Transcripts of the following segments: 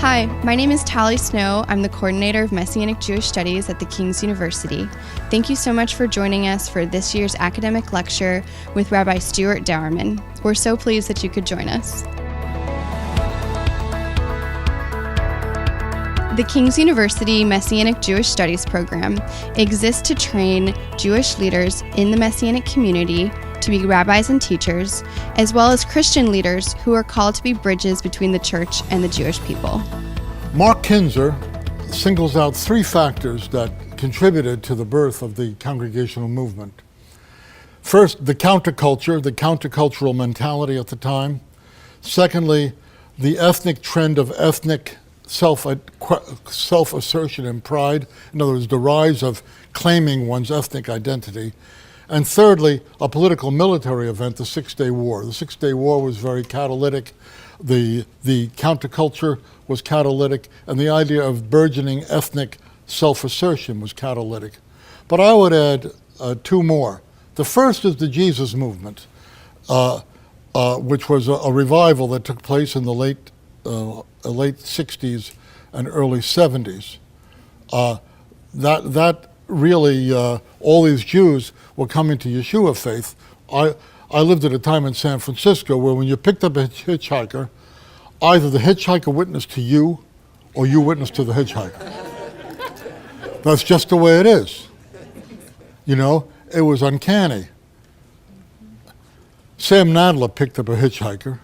Hi, my name is Tally Snow. I'm the coordinator of Messianic Jewish Studies at the King's University. Thank you so much for joining us for this year's academic lecture with Rabbi Stuart Dauermann. We're so pleased that you could join us. The King's University Messianic Jewish Studies program exists to train Jewish leaders in the Messianic community to be rabbis and teachers, as well as Christian leaders who are called to be bridges between the church and the Jewish people. Mark Kinzer singles out three factors that contributed to the birth of the Congregational movement. First, the countercultural mentality at the time. Secondly, the ethnic trend of ethnic self-assertion and pride. In other words, the rise of claiming one's ethnic identity. And thirdly, a political military event, the Six-Day War. The Six-Day War was very catalytic. The counterculture was catalytic, and the idea of burgeoning ethnic self-assertion was catalytic. But I would add two more. The first is the Jesus movement, which was a revival that took place in the late 60s and early 70s. That really, all these Jews were coming to Yeshua faith. I lived at a time in San Francisco where when you picked up a hitchhiker, either the hitchhiker witnessed to you or you witnessed to the hitchhiker. That's just the way it is. You know, it was uncanny. Sam Nadler picked up a hitchhiker.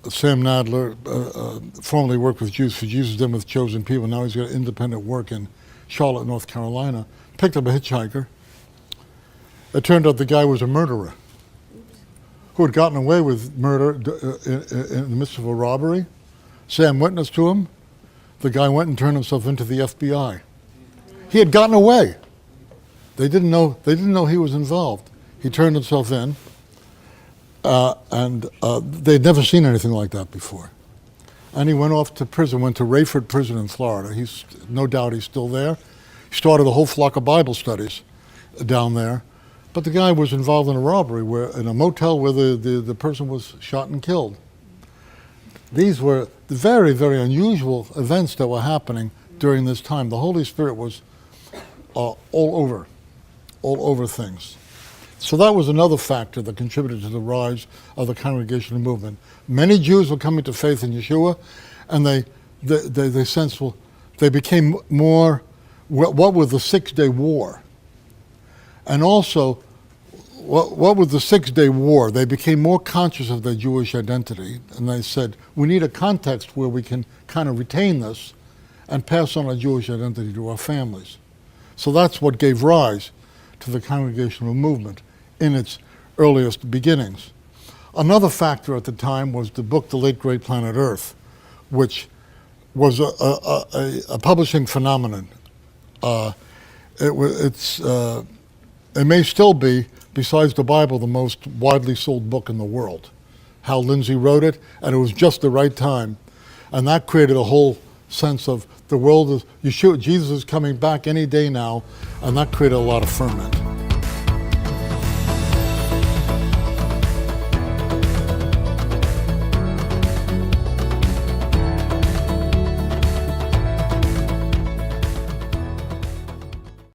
Sam Nadler formerly worked with Jews for Jesus, then with Chosen People. Now he's got independent work in Charlotte, North Carolina. Picked up a hitchhiker. It turned out the guy was a murderer who had gotten away with murder in the midst of a robbery. Sam witnessed to him. The guy went and turned himself into the FBI. He had gotten away. They didn't know he was involved. He turned himself in, and they'd never seen anything like that before. And he went off to prison, went to Hayford prison in Florida. No doubt he's still there. He started a whole flock of Bible studies down there. But the guy was involved in a robbery in a motel where the person was shot and killed. These were the very, very unusual events that were happening during this time. The Holy Spirit was all over things. So that was another factor that contributed to the rise of the Congregational movement. Many Jews were coming to faith in Yeshua, and they sensed, well, they became more, what with the Six-Day War? And also, what with the Six-Day War? They became more conscious of their Jewish identity, and they said, we need a context where we can kind of retain this and pass on our Jewish identity to our families. So that's what gave rise to the Congregational movement in its earliest beginnings. Another factor at the time was the book, The Late Great Planet Earth, which was a publishing phenomenon. It may still be, besides the Bible, the most widely sold book in the world. Hal Lindsey wrote it, and it was just the right time. And that created a whole sense of the world is, Jesus is coming back any day now, and that created a lot of ferment.